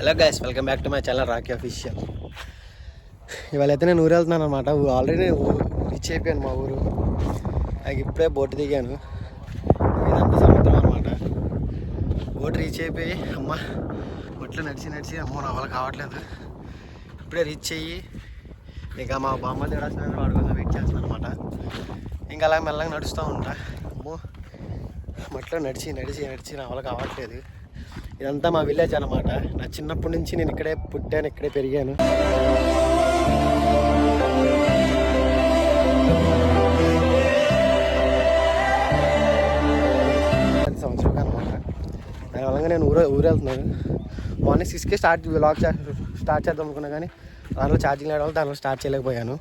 Hello guys, welcome back to my channel Rocky official. ఇవాళ అయితే నేను ఊరు వెళ్తున్నాను అనమాట. ఆల్రెడీ రీచ్ అయిపోయాను మా ఊరు. నాకు ఇప్పుడే బోట్ దిగాను. ఇదంతా సముద్రం అనమాట. బోట్ రీచ్ అయిపోయి అమ్మ బొట్లు నడిచి అమ్మ నా వల్ల కావట్లేదు. ఇప్పుడే రీచ్ అయ్యి ఇంకా మా బామ్మ తిడాల్సిన వాడి కోసం వెయిట్ చేస్తున్నాను అనమాట. ఇంకా అలా మెల్లగా నడుస్తూ ఉంటా. అమ్మో మట్లో నడిచి నా వల్ల కావట్లేదు. ఇదంతా మా విలేజ్ అనమాట. నా చిన్నప్పటి నుంచి నేను ఇక్కడే పుట్టాను, ఇక్కడే పెరిగాను. సంవత్సరం అనమాట. దానివల్ల నేను ఊరు వెళ్తున్నాను. మార్నింగ్ 6కే వ్లాగ్ స్టార్ట్ చేద్దాం అనుకున్నా, కానీ దానిలో ఛార్జింగ్ లేవడం వల్ల దానిలో స్టార్ట్ చేయలేకపోయాను.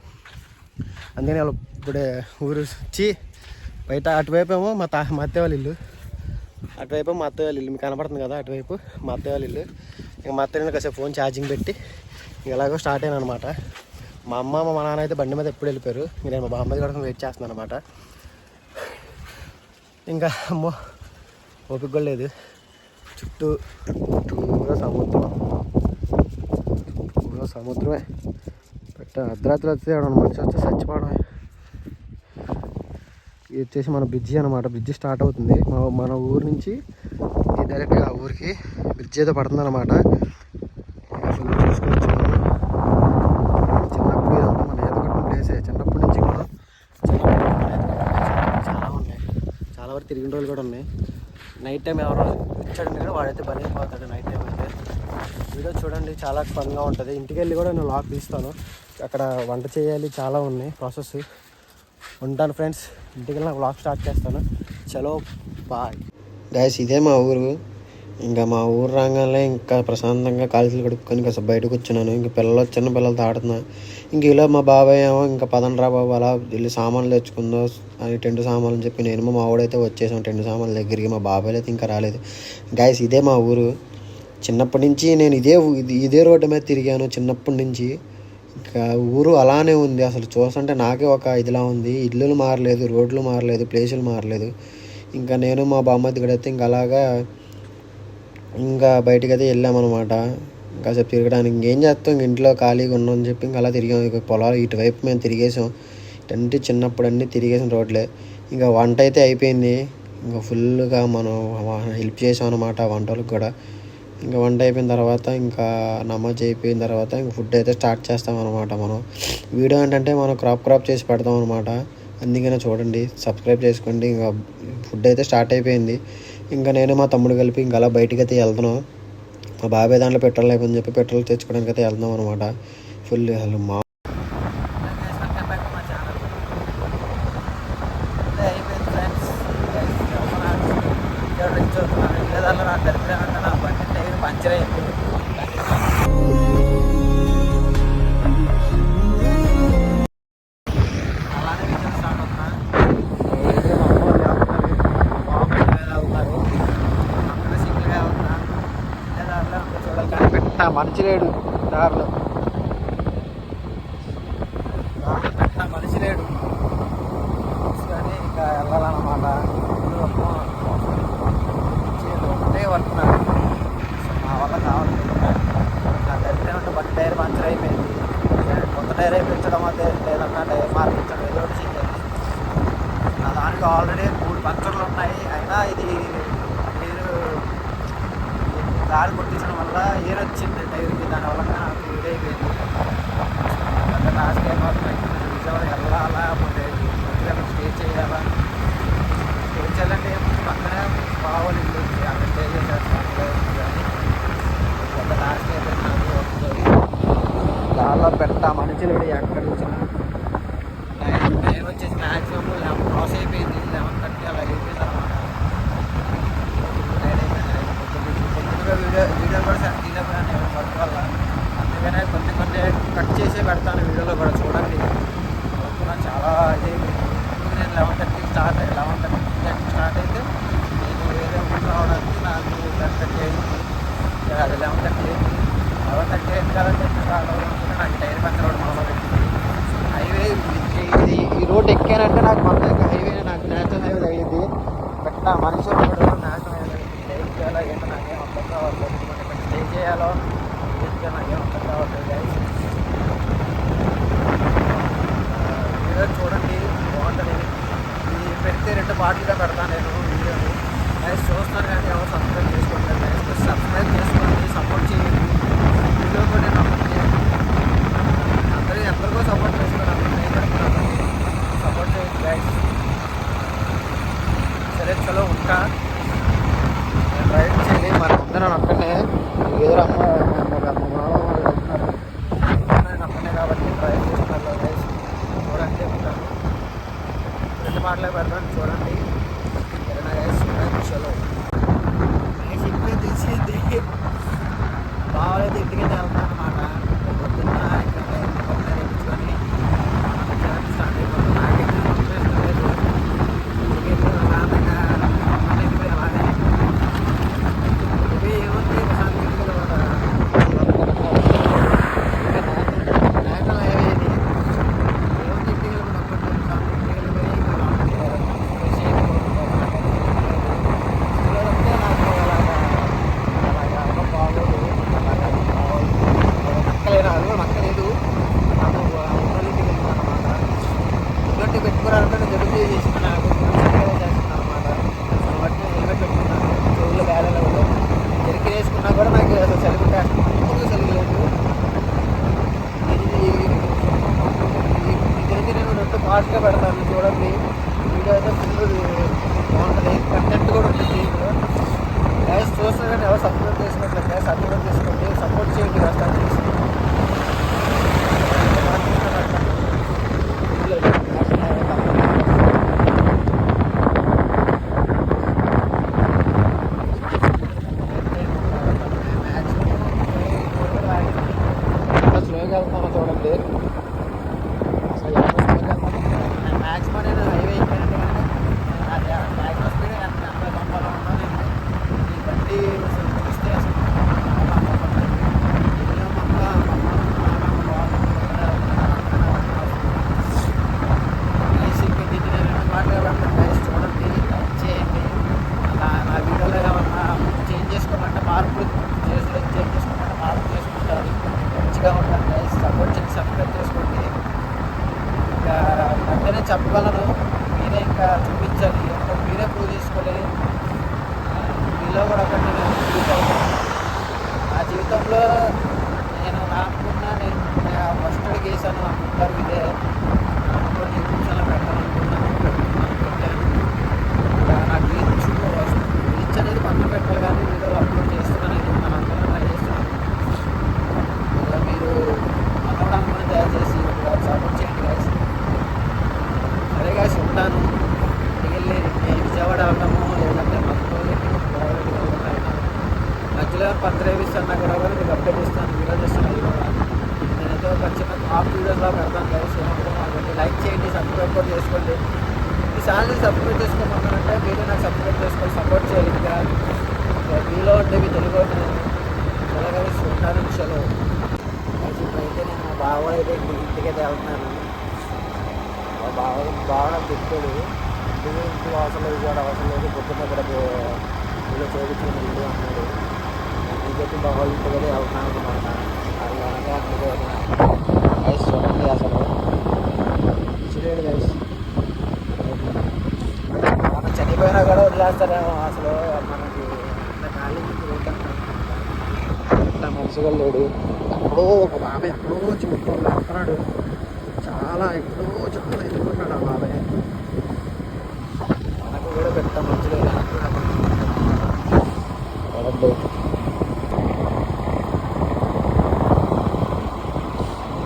అందుకని వాళ్ళు ఇప్పుడే ఊరు వచ్చి బయట అటువైపు ఏమో మా అత్తయ్య వాళ్ళ ఇల్లు, అటువైపు మా అత్తయ్య వాళ్ళ ఇల్లు మీకు కనపడుతుంది కదా, అటువైపు మా అత్తయ్య వాళ్ళ ఇల్లు. ఇంకా మా అత్తయ్య కాసేపు ఫోన్ ఛార్జింగ్ పెట్టి ఎలాగో స్టార్ట్ అయ్యాను అనమాట. మా అమ్మ మా నాన్న అయితే బండి మీద ఎప్పుడు వెళ్ళిపోయారు. నేను మా బామ్మ కోసం వెయిట్ చేస్తున్నాను అనమాట. ఇంకా అమ్మో ఓపిక కూడా లేదు. చుట్టూరా సముద్రమే. అర్ధరాత్రి వస్తే మనిషి వస్తే చచ్చిపోవడమే. ఇది వచ్చేసి మన బ్రిడ్జి అనమాట. బ్రిడ్జి స్టార్ట్ అవుతుంది మన ఊరు నుంచి డైరెక్ట్గా ఆ ఊరికి బ్రిడ్జి అయితే పడుతుంది అనమాట. ఫుల్ చూసుకోవచ్చు. చిన్నప్పుడు ఇదంతా మన ఈత కొట్టిన ప్లేసే. చిన్నప్పటి నుంచి కూడా చాలా ఉన్నాయి. చాలా వరకు తిరిగిన రోజులు కూడా ఉన్నాయి. నైట్ టైం ఎవరో వచ్చాడండి కూడా వాడైతే బలి అయిపోతాడు. నైట్ టైం అయితే వీడియో చూడండి, చాలా ఫన్గా ఉంటుంది. ఇంటికి వెళ్ళి కూడా నేను లాక్ తీస్తాను. అక్కడ వంట చేయాలి, చాలా ఉన్నాయి ప్రాసెస్. ఉంటాను ఫ్రెండ్స్, ఇంటికి వెళ్ళి వ్లాగ్ స్టార్ట్ చేస్తాను. చలో బాయ్ గైస్. ఇదే మా ఊరు. ఇంకా మా ఊరు రాగానే ఇంకా ప్రశాంతంగా కాలేజీలు కడుక్కొని ఇంకా బయటకు వచ్చున్నాను. ఇంక చిన్న పిల్లలతో ఆడుతున్నా. ఇంక ఇలా మా బాబాయ్ ఏమో ఇంకా పదండ్రా బాబు అలా వెళ్ళి సామాన్లు తెచ్చుకుందో అని టెంట్ సామాన్లు అని చెప్పి నేను మా వాడైతే వచ్చేసాం టెంట్ సామాన్ల దగ్గరికి. మా బాబాయ్ అయితే ఇంకా రాలేదు. గైస్ ఇదే మా ఊరు. చిన్నప్పటి నుంచి నేను ఇదే రోడ్డు మీద తిరిగాను చిన్నప్పటి నుంచి. ఇంకా ఊరు అలానే ఉంది. అసలు చూస్తుంటే నాకే ఒక ఇదిలా ఉంది. ఇల్లులు మారలేదు, రోడ్లు మారలేదు, ప్లేసులు మారలేదు. ఇంకా నేను మా బామ్మది కూడా ఇంకా అలాగా ఇంకా బయటకు అయితే వెళ్ళామన్నమాట. కాసేపు తిరగడానికి. ఇంకేం చేస్తాం, ఇంట్లో ఖాళీగా ఉన్నామని చెప్పి ఇంకా అలా తిరిగాం. ఇక పొలాలు ఇటువైపు మేము తిరిగేసాం. ఇటంటే చిన్నప్పుడు అన్నీ తిరిగేసిన రోడ్లే. ఇంకా వంట అయితే అయిపోయింది. ఇంకా ఫుల్గా మనం హెల్ప్ చేసాం అనమాట వంటలకు కూడా. ఇంకా వంట అయిపోయిన తర్వాత ఇంకా నమాజ్ అయిపోయిన తర్వాత ఇంకా ఫుడ్ అయితే స్టార్ట్ చేస్తాం అనమాట. మనం వీడియో ఏంటంటే మనం క్రాప్ చేసి పెడతాం అనమాట. అందుకనే చూడండి, సబ్స్క్రైబ్ చేసుకోండి. ఇంకా ఫుడ్ అయితే స్టార్ట్ అయిపోయింది. ఇంకా నేను మా తమ్ముడు కలిపి ఇంకా అలా బయటికి అయితే వెళ్తున్నాం. మా బాబాయ్ దాంట్లో పెట్రోల్ అయిపోయిందని చెప్పి పెట్రోల్ తెచ్చుకోవడానికి అయితే వెళ్తున్నాం అనమాట. ఫుల్ అసలు మా పంచర్ అయిపోయింది. అలానే విజయం స్టార్ట్ అవుతున్నా. సింగిల్గా అవుతున్నా. దారిలో చూడాలి కానీ పెట్ట మనిషి లేడు. దారిలో మనిషి లేడు కానీ ఇంకా వెళ్ళాలన్నమాట. ఒకటే పడుతున్నాను. నా వల్ల కావట్లేదు. నా దగ్గర ఉంటే బండి టైర్ పంచర్ అయిపోయింది. కొత్త టైర్ వేయించడం అయితే లేదన్నా టైర్ మార్పించడం ఏదో ఒకటి చేయాలి. నా దాంట్లో ఆల్రెడీ 3 పంచర్లు ఉన్నాయి. అయినా ఇది దారి కొట్టించడం వల్ల ఏర్ వచ్చింది టైర్కి. దానివల్ల నాకు ఇదైపోయింది. అంటే లాస్ట్ ఏమవుతుంది, విజయవాడ వెళ్ళాలా పోతే స్టే చేయాలా. స్టే చేయాలంటే ఏముంది, పక్కనే బావాలి ఇల్లు అక్కడ స్టే చేసేస్తాను. కానీ పెద్ద లాస్ట్ అయిపోయింది. చాలా పెట్ట మనిషి లేడు ఎక్కడ చూసినా. టైం వచ్చేసి మ్యాక్సిమం 11 క్రాస్ అయిపోయింది. 11:30 అలా అయిపోయింది అనమాట. వీడియో కూడా సరే తీయలేకపోయాను వర్క్ వల్ల. అందుకనే కొన్ని కట్ చేసి పెడతాను వీడియోలో కూడా చూడండి. చాలా ఇది నేను 11:30 స్టార్ట్ అయితే నేను వేరే ఊరు రావడానికి నాకు 10:30 అయింది. అది 11:30 అయింది. 11:30 అయింది కాబట్టి రావడం నాకు టైర్ పంచర్ అవ్వడం మొదలు పెట్టింది. పూర్తిగా నాకేం అర్థం కావట్లేదు గైస్. వీడియో చూడండి, బాగుంటుంది. ఇది పెడితే 2 పార్ట్లుగా పెడతాను నేను వీడియోని. గైస్ చూస్తున్నారు కానీ ఎవరు సబ్స్క్రైబ్ చేసుకోండి గైస్. సబ్స్క్రైబ్ చేసుకోండి, సపోర్ట్ చేయండి. వీడియో కూడా నేను అప్లోడ్ చేయండి. అందరూ ఎందరికో సపోర్ట్ చేసుకోండి. సపోర్ట్ చేయండి గైస్. సరే చలో ఉంటా. నేను డ్రైవ్ చేయాలి, మరి ముందు నేను అక్కడనే ఏదో అమ్మ వెళ్తున్నారు, నేను అక్కడనే కాబట్టి డ్రైవ్ చేస్తున్నారు గైస్. చూడండి ఉంటాను, 2 పాటలే పెడతాను చూడండి. సరేనా గైస్? చలో గైస్, ఇప్పుడే తెలిసింది బాగాలేదు. ఇంటికి వెళ్తాను అన్నమాట. పొద్దున్న ఇక్కడ తెప్పించుకొని స్టార్ట్ అయిపోతుంది. నాకైతే ఇంట్రెస్ట్ లేదు. పెట్టుకున్నారంటే జడుపు చేసుకున్నాను అనమాట. కాబట్టి హెల్మెట్ పెట్టుకున్నాను, చెవులు వేలలో జరిగి వేసుకున్నా కూడా నాకు అసలు చలిగుంటే చలి లేదు. ఇది నేను 2 పార్ట్స్గా పెడతాను చూడండి. వీడియో అయితే ఫుల్ బాగుంటుంది, కంటెంట్ కూడా ఉంటుంది. గ్యాస్ చూస్తున్నా కానీ ఎవరు సబ్స్క్రైబ్ చేసుకోవట్లేదు. గ్యాస్ సబ్స్క్రైబ్ చేసుకోండి, సపోర్ట్ చేయండి. స్టార్ట్ చేసి స్లోగా వెళ్తాను చూడండి. అసలు మ్యాక్సిమం నేను హైవే ఎక్కానంటే కానీ మ్యాక్సిమం స్పీడ్ 80 ఉన్నది. ఈ బండి చూస్తే అసలు చూడండి, లైక్ చేయండి. అలా నా వీడియోలో ఏమన్నా చేంజ్ చేసుకోమంటే మార్పులు చేంజ్ చేసుకోమంటే మార్పు చేసుకుంటారు. మంచిగా ఉంటాను గైస్. సపోర్ట్ చేసి సబ్స్క్రైబ్ చేసుకోండి. ఇంకా వెంటనే చెప్పగలను, మీరే ఇంకా చూపించాలి. ఇంకా మీరే ప్రూవ్ చేసుకోవాలి. మీలో కూడా ఒకటి నేను ప్రూవ్ అవుతాను. నా జీవితంలో నేను అనుకున్నా, నేను ఫస్ట్ అడుగు వేసాను అనుకుంటారు. ఇదే కొన్ని నిమిషాలు పెట్టాలనుకున్నాను, పెట్టాను. నాకు రీచ్ అనేది పక్కన పెట్టాలి కానీ వీడియోలో అప్లోడ్ చేస్తున్నాను. ఇది మన అందరం ట్రై చేస్తున్నాను. ఇలా మీరు మనోడు అనుకుని దయచేసి సపోర్ట్ చేయండి గైస్. సరే గైస్ ఉంటాను. వెళ్ళి విజయవాడ వెళ్తాము, లేదంటే మధ్యలో పంచరేవిస్ అన్నా కూడా మీకు అప్డేట్ ఇస్తాను, వీడియో చేస్తాను. అది కూడా నేనైతే ఒక చిన్న టాప్ వీడియోస్లో పెడతాను గైస్. ఏమనుకున్నాను, లైక్ చేయండి, సబ్స్క్రైబ్ కూడా చేసుకోండి. ఈ ఛానల్ని సబ్స్క్రైబ్ చేసుకోమంటానంటే మీరు నాకు సబ్స్క్రైబ్ చేసుకొని సపోర్ట్ చేయాలి. ఇంకా మీలో ఉండేవి తెలుగు చల్లగా ఉంటాను. చలో ఇప్పుడైతే నేను బాగా అయితే ఇంటికి అయితే వెళ్తున్నాను. బాగా నాకు చెప్తాడు, ఇంటికి అవసరం లేదు, కూడా అవసరం లేదు, పొద్దున్న ఇక్కడ వీళ్ళు చేయించుకుని ఇల్లు అన్నాడు. ఇంకైతే బాగా ఇంటికి అయితే వెళ్తున్నాను అనమాట. అలాగే గైస్ చూడండి, అసలు చూడండి గైస్, మనం చనిపోయినా కూడా వదిలేస్తారేమో. అసలు మనకి ఇంత మంచిగా లేడు. ఎప్పుడో ఒక బాబాయ్ ఎప్పుడో చిన్నప్పుడు వస్తున్నాడు, చాలా ఎదుర్కొంటాడు ఆ బాబాయ్. మనకు కూడా పెద్ద మంచిగా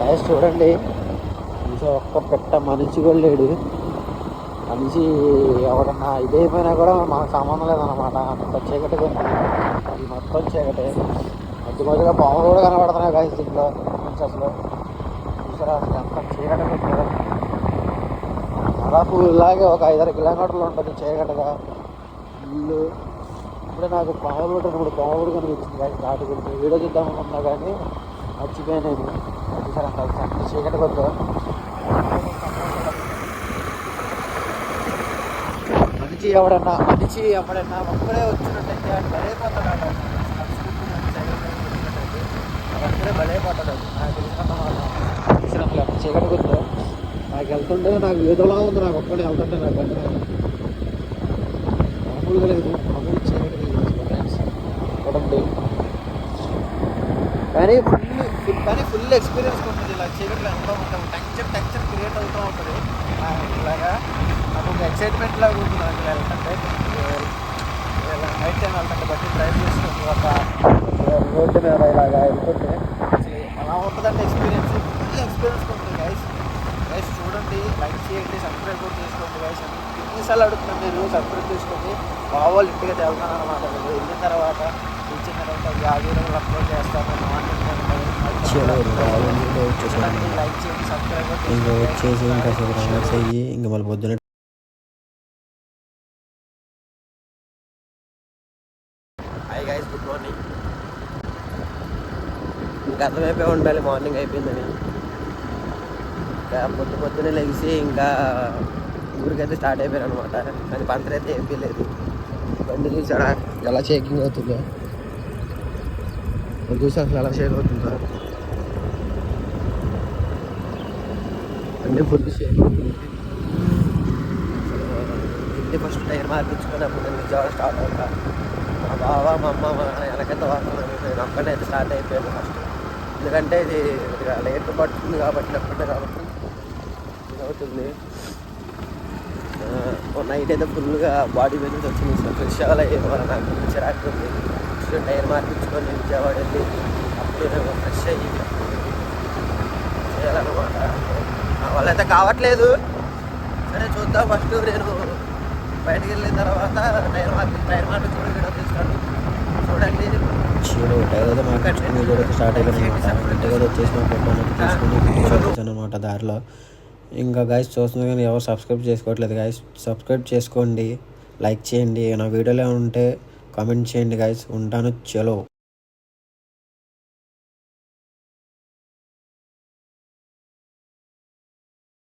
గైస్ చూడండి. ఒక్క పెట్ట మనిషి కూడా లేడు. మనిషి ఎవడన్నా ఇదైపోయినా కూడా మనకు సంబంధం లేదన్నమాట. అంత చీకటిగా ఉంది, ఇది మొత్తం చీకటి. మధ్య మధ్యగా పాములు కూడా కనబడుతున్నాయి గైస్ దీంట్లో నుంచి. అసలు చూసారా అసలు ఎంత చీకటిగా ఉంటుందో. దాదాపు ఇలాగే ఒక 5-6 కిలోమీటర్లు ఉంటుంది చీకటిగా ఇల్లు. ఇప్పుడే నాకు పాములు కూడా 3 పాములు కూడా కనిపించింది గైస్ దాటి గురించి. వీడియో చూద్దామనుకున్నా కానీ మర్చిపోయాను నేను. చూసారా అంత చీకటి కొద్దు. మనిషి ఎవడన్నా ఒక్కడే వచ్చినట్టయితే అట్లా అయిపోతాడు. వెళ్తుంటే భలే పోతుంది నాకు తెలిసినప్పుడు చీకటి గుర్తు నాకు వెళ్తుంటే నాకు ఏదోలా ఉంది నాకు ఒక్కడే వెళ్తుంటే నాకు బండి మామూలుగా లేదు మామూలు చీకటి చూడండి కానీ ఫుల్ ఎక్స్పీరియన్స్ ఉంటుంది ఇలా చీకట్లో ఎంతో ఉంటాం టెక్చర్ క్రియేట్ అవుతూ ఉంటుంది ఇలాగా నాకు ఒక ఎక్సైట్మెంట్ లాగా ఉంటుంది నాకు ఇలా వెళ్తుంటే నైట్ టైం వెళ్తుంటే బట్టి డ్రైవ్ చేసుకుని ఒక రోడ్డు మీద ఇలాగా వెళ్తుంటే అలా ఉంటుందంటే ఎక్స్పీరియన్స్ ఫుల్ ఎక్స్పీరియన్స్ ఉంటుంది గైస్ చూడండి లైక్ చేయండి సబ్స్క్రైబ్ కూడా చేసుకోండి గైస్ ఎన్నిసార్లు అడుగుతున్నాను మీరు సబ్స్క్రైబ్ చేసుకోండి వాళ్ళు ఇంటికి వెళ్తాను అనమాట మీరు వెళ్ళిన తర్వాత ఇచ్చిన తర్వాత ఆ వీడియోలు అప్లోడ్ చేస్తాను లైక్ చేయండి సబ్స్క్రైబ్ ఇంకా వచ్చేసి ఇంకా రౌండర్స్ అయ్యి ఇంకా మళ్ళీ పొద్దున హాయ్ గైస్ గుడ్ మార్నింగ్ ఇంకా అర్థమైపోయి ఉండాలి మార్నింగ్ అయిపోయిందని ఇంకా పొద్దునే లెగిసి ఇంకా ఊరికైతే స్టార్ట్ అయిపోయాను అనమాట కానీ పంచర్ అయితే అయిపోయలేదు బండి చూసాడా ఎలా షేకింగ్ అవుతుందో చూసి అసలు ఎలా షేక్ అవుతుందో బండి ఫుల్ షేక్ అవుతుంది ఇంటి ఫస్ట్ టైర్ మార్పించుకొని అప్పుడు నేను విజయవాడ స్టార్ట్ అవుతా మా బావ మా అమ్మ మా నాన్న వెనకైతే వాడుతున్నాను నేను అక్కడే అయితే స్టార్ట్ అయిపోయాను ఫస్ట్ ఎందుకంటే ఇది లేట్ పడుతుంది కాబట్టి అక్కడే కాబట్టి ఇది అవుతుంది నైట్ అయితే ఫుల్గా బాడీ మీద వచ్చింది ఫ్రెష్ అవ్వాలి నాకు చిరాకు ఉంది ఫస్ట్ టైర్ మార్పించుకొని విజయవాడ వెళ్ళి అప్పుడు నేను ఫ్రెష్ అయ్యి చేయాలన్నమాట వాళ్ళైతే కావట్లేదు సరే చూద్దాం ఫస్ట్ నేను బయటకు వెళ్ళిన తర్వాత టైర్ మార్పించుకొని వీడియో తీస్తాను చూడండి టైర్ మార్పించుకుని వీడియో స్టార్ట్ అయిపోయింది అనమాట ఇంటికి వచ్చేసి మా ఫోటో తీసుకుని అనమాట దారిలో ఇంకా గైస్ చూస్తున్నా కానీ ఎవరు సబ్స్క్రైబ్ చేసుకోవట్లేదు గైస్ సబ్స్క్రైబ్ చేసుకోండి లైక్ చేయండి నా వీడియోలో ఉంటే కామెంట్ చేయండి గైస్ ఉంటాను చలో